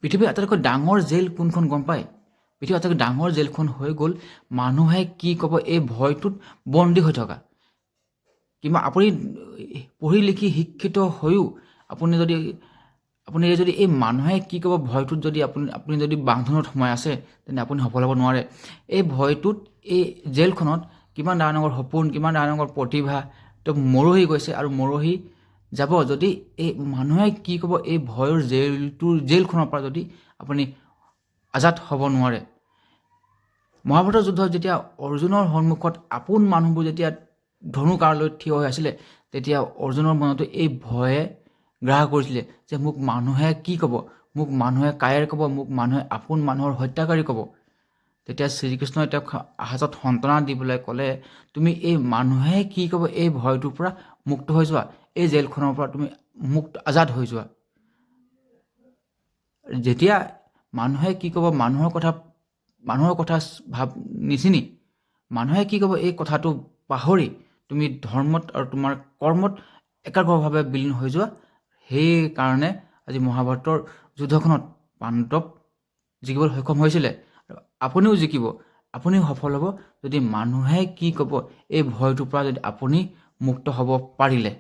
পৃথিৱীৰ আটাইতকৈ ডাঙৰ জেল কোনখন গম পায়? পৃথিৱীৰ আটাইতকৈ ডাঙৰ জেলখন হৈ গ'ল মানুহে কি ক'ব এই ভয়টোত বন্দী হৈ থকা। কিংবা আপুনি পঢ়ি লিখি শিক্ষিত হৈও আপুনি যদি এই মানুহে কি ক'ব ভয়টোত যদি আপুনি যদি বান্ধোনত সোমাই আছে, তেন্তে আপুনি সফল হ'ব নোৱাৰে। এই ভয়টোত, এই জেলখনত কিমান ডাঙৰ সপোন, কিমান ডাঙৰ প্ৰতিভা তো মৰহি গৈছে আৰু মৰহি যাব, যদি এই মানুহে কি ক'ব এই ভয়ৰ জেলখনৰ পৰা যদি আপুনি আজাদ হ'ব নোৱাৰে। মহাভাৰতৰ যুদ্ধত যেতিয়া অৰ্জুনৰ সন্মুখত আপোন মানুহবোৰ যেতিয়া ধনু কাঁড় লৈ থিয় হৈ আছিলে, তেতিয়া অৰ্জুনৰ মনতো এই ভয়ে গ্ৰাস কৰিছিলে যে মোক মানুহে কি ক'ব, মোক মানুহে কায়েৰ ক'ব, মোক মানুহে আপোন মানুহৰ হত্যাকাৰী ক'ব। তেতিয়া শ্ৰীকৃষ্ণই তেওঁক হাতত সান্তনা দিবলৈ ক'লে, তুমি এই মানুহে কি ক'ব এই ভয়টোৰ পৰা মুক্ত হৈ যোৱা, এই জেলখনৰ পৰা তুমি আজাদ হৈ যোৱা। যেতিয়া মানুহে কি ক'ব মানুহৰ কথা নিচিনি মানুহে কি ক'ব এই কথাটো পাহৰি তুমি ধৰ্মত আৰু তোমাৰ কৰ্মত একাগ্ৰভাৱে বিলীন হৈ যোৱা। সেইকাৰণে আজি মহাভাৰতৰ যুদ্ধখনত পাণ্ডৱ জিকিবলৈ সক্ষম হৈছিলে। আৰু আপুনিও জিকিব, আপুনিও সফল হ'ব যদি মানুহে কি ক'ব এই ভয়টোৰ পৰা যদি আপুনি মুক্ত হ'ব পাৰিলে।